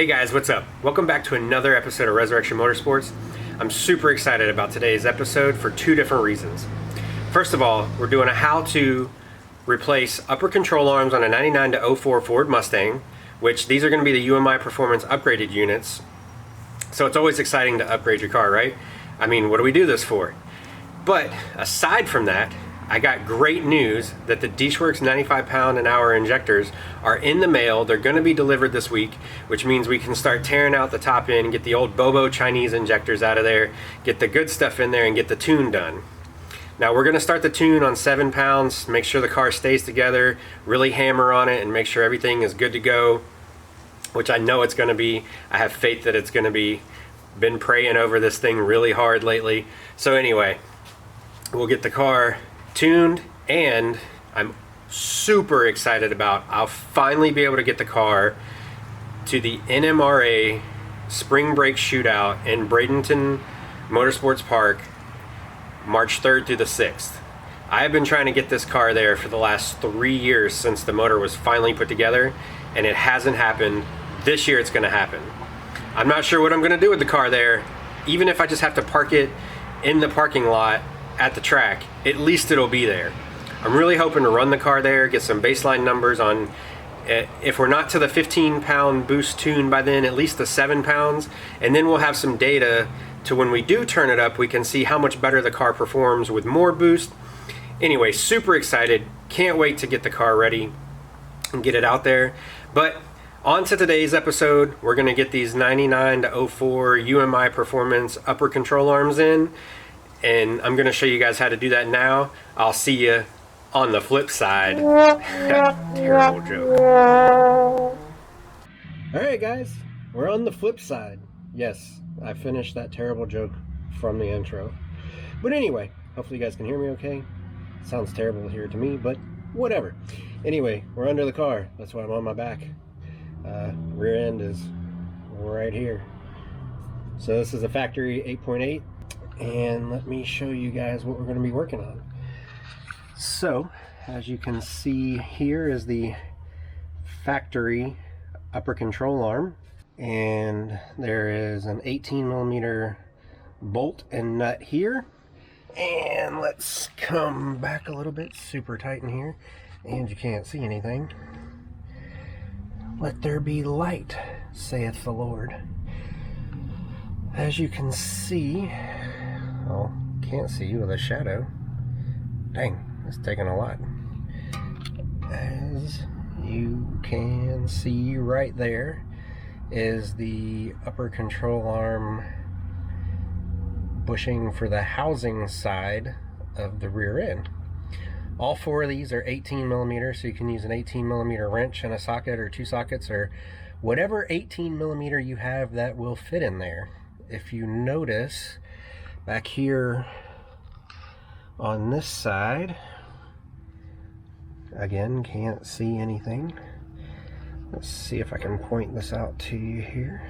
Hey guys, what's up? Welcome back to another episode of Resurrection Motorsports. I'm super excited about today's episode for two different reasons. First of all, we're doing a how to replace upper control arms on a 99 to 04 Ford Mustang, which these are going to be the UMI Performance upgraded units. So it's always exciting to upgrade your car, right? I mean, what do we do this for? But aside from that, I got great news that the D-Works 95 pound an hour injectors are in the mail. They're going to be delivered this week, which means we can start tearing out the top end and get the old Bobo Chinese injectors out of there, get the good stuff in there, and get the tune done. Now we're going to start the tune on 7 pounds, make sure the car stays together, really hammer on it, and make sure everything is good to go, which I know it's going to be. I have faith that it's going to be. Been praying over this thing really hard lately. So anyway, we'll get the car tuned, and I'm super excited about I'll finally be able to get the car to the NMRA Spring Break Shootout in Bradenton Motorsports Park March 3rd through the 6th. I have been trying to get this car there for the last 3 years since the motor was finally put together, and it hasn't happened. This year it's going to happen. I'm not sure what I'm going to do with the car there. Even if I just have to park it in the parking lot at the track, at least it'll be there. I'm really hoping to run the car there, get some baseline numbers on, if we're not to the 15 pound boost tune by then, at least the 7 pounds, and then we'll have some data to when we do turn it up, we can see how much better the car performs with more boost. Anyway, super excited, can't wait to get the car ready and get it out there. But on to today's episode, we're going to get these 99 to 04 UMI Performance upper control arms in, and I'm going to show you guys how to do that now. I'll see you on the flip side. Terrible joke. Alright guys, we're on the flip side. Yes, I finished that terrible joke from the intro. But anyway, hopefully you guys can hear me okay. Sounds terrible here to me, but whatever. Anyway, we're under the car. That's why I'm on my back. Rear end is right here. So this is a factory 8.8. And let me show you guys what we're going to be working on. So, as you can see, here is the factory upper control arm, and there is an 18 millimeter bolt and nut here. And let's come back a little bit, super tight in here, and you can't see anything. Let there be light, saith the Lord. As you can see, oh, can't see with a shadow. Dang, it's taking a lot. As you can see right there is the upper control arm bushing for the housing side of the rear end. All four of these are 18 millimeters, so you can use an 18 millimeter wrench and a socket, or 2 sockets, or whatever 18 millimeter you have that will fit in there. If you notice back here on this side, again, can't see anything. Let's see if I can point this out to you here.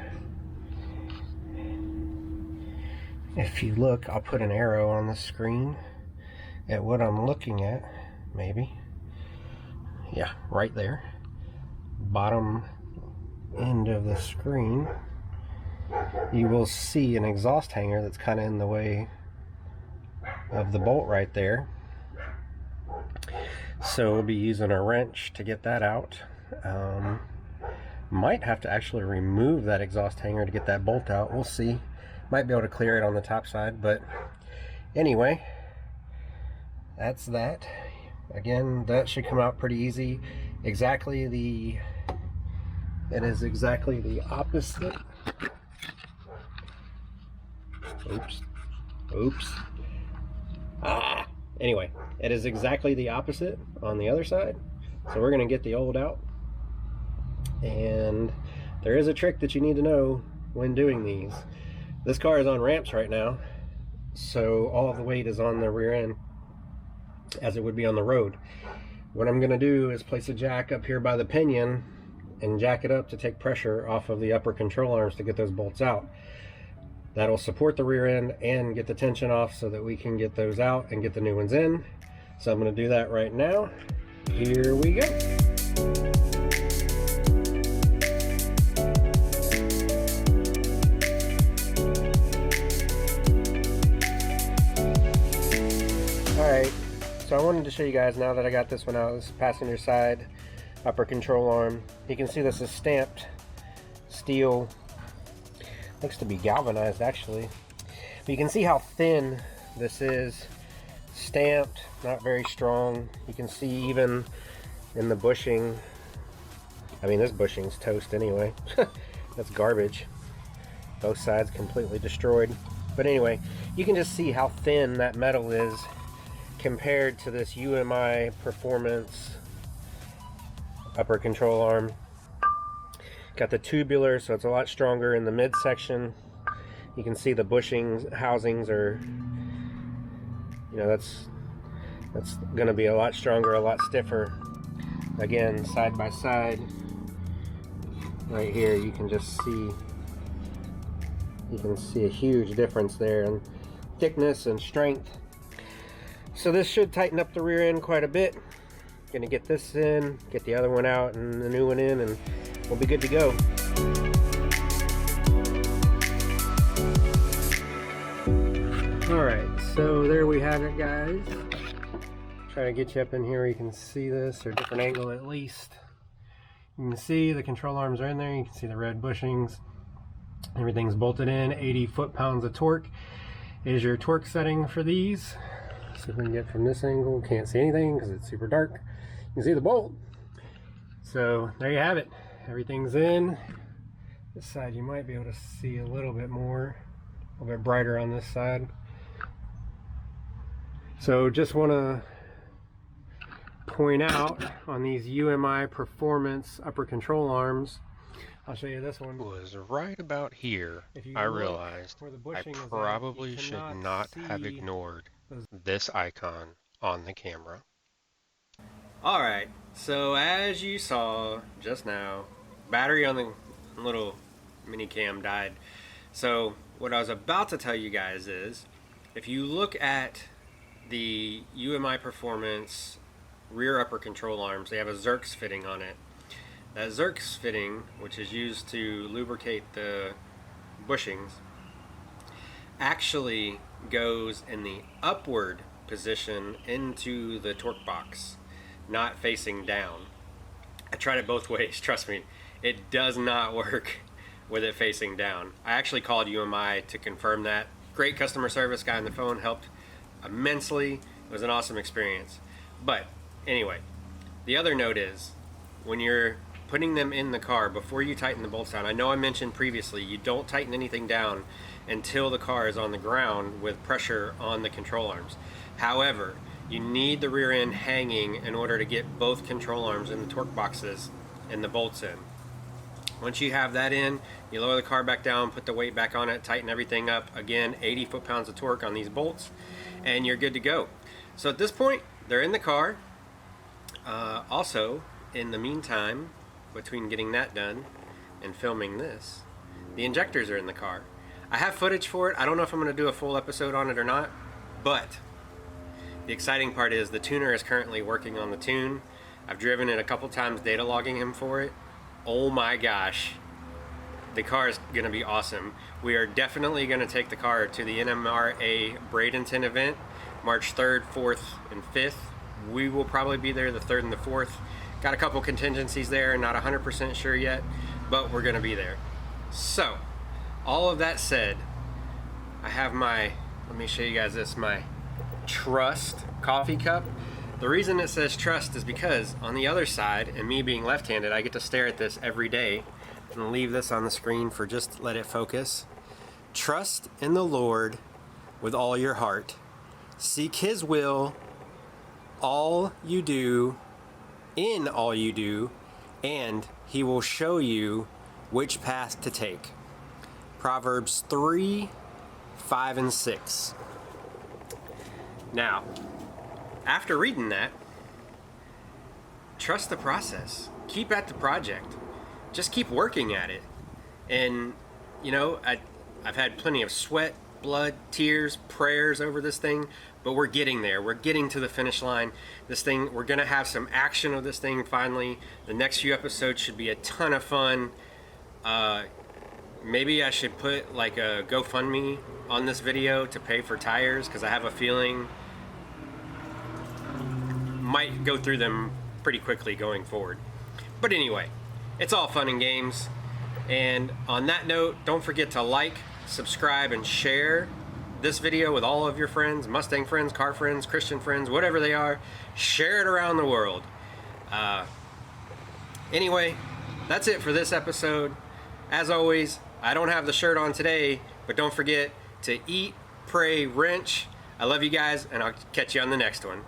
If you look, I'll put an arrow on the screen at what I'm looking at, maybe. Yeah, right there. Bottom end of the screen, you will see an exhaust hanger that's kind of in the way of the bolt right there. So we'll be using a wrench to get that out. Might have to actually remove that exhaust hanger to get that bolt out. We'll see. Might be able to clear it on the top side, but anyway, that's that. Again, that should come out pretty easy. It is exactly the opposite. Oops. Anyway, it is exactly the opposite on the other side. So we're going to get the old out. And there is a trick that you need to know when doing these. This car is on ramps right now, so all of the weight is on the rear end, as it would be on the road. What I'm going to do is place a jack up here by the pinion and jack it up to take pressure off of the upper control arms to get those bolts out. That'll support the rear end and get the tension off so that we can get those out and get the new ones in. So I'm going to do that right now. Here we go. Alright, so I wanted to show you guys, now that I got this one out, this passenger side upper control arm. You can see this is stamped steel. Looks to be galvanized actually. But you can see how thin this is. Stamped, not very strong. You can see even in the bushing. I mean, this bushing's toast anyway. That's garbage. Both sides completely destroyed. But anyway, you can just see how thin that metal is compared to this UMI Performance upper control arm. Got the tubular, so it's a lot stronger in the midsection. You can see the bushings, housings are, you know, that's going to be a lot stronger, a lot stiffer. Again, side by side, right here, you can just see, a huge difference there in thickness and strength. So this should tighten up the rear end quite a bit. Gonna get this in, get the other one out and the new one in, and we'll be good to go. Alright, so there we have it, guys. Try to get you up in here where you can see this, or a different angle at least. You can see the control arms are in there, you can see the red bushings. Everything's bolted in. 80 foot-pounds of torque is your torque setting for these. See if we can get from this angle. Can't see anything because it's super dark. You can see the bolt. So there you have it. Everything's in. This side you might be able to see a little bit more, a little bit brighter on this side. So just want to point out on these UMI Performance upper control arms, I'll show you this one. Was right about here I realized I probably should not have ignored this icon on the camera. Alright, so as you saw just now, battery on the little mini cam died. So what I was about to tell you guys is, if you look at the UMI Performance rear upper control arms, they have a Zerx fitting on it. That Zerx fitting, which is used to lubricate the bushings, actually goes in the upward position into the torque box, not facing down. I tried it both ways, trust me. It does not work with it facing down. I actually called UMI to confirm that. Great customer service, guy on the phone helped immensely. It was an awesome experience. But anyway, the other note is, when you're putting them in the car, before you tighten the bolts down, I know I mentioned previously, you don't tighten anything down until the car is on the ground with pressure on the control arms. However, you need the rear end hanging in order to get both control arms in the torque boxes and the bolts in. Once you have that in, you lower the car back down, put the weight back on it, tighten everything up. Again, 80 foot-pounds of torque on these bolts, and you're good to go. So at this point, they're in the car. Also, in the meantime, between getting that done and filming this, the injectors are in the car. I have footage for it. I don't know if I'm going to do a full episode on it or not, but the exciting part is the tuner is currently working on the tune. I've driven it a couple times, data logging him for it. Oh my gosh, the car is going to be awesome. We are definitely going to take the car to the NMRA Bradenton event, March 3rd, 4th, and 5th. We will probably be there the 3rd and the 4th. Got a couple contingencies there, not 100% sure yet, but we're going to be there. So, all of that said, I have my, let me show you guys this, my Trust coffee cup. The reason it says Trust is because on the other side, and me being left-handed, I get to stare at this every day. I'm going to leave this on the screen for just let it focus. Trust in the Lord with all your heart. Seek His will, all you do, in all you do, and He will show you which path to take. Proverbs 3, 5, and 6. Now, after reading that, trust the process. Keep at the project. Just keep working at it. And, you know, I've had plenty of sweat, blood, tears, prayers over this thing, but we're getting there. We're getting to the finish line. This thing, we're going to have some action of this thing finally. The next few episodes should be a ton of fun. Maybe I should put like a GoFundMe on this video to pay for tires, because I have a feeling might go through them pretty quickly going forward. But anyway, it's all fun and games. And on that note, don't forget to like, subscribe, and share this video with all of your friends, Mustang friends, car friends, Christian friends, whatever they are. Share it around the world. Anyway, that's it for this episode. As always, I don't have the shirt on today, but don't forget to eat, pray, wrench. I love you guys, and I'll catch you on the next one.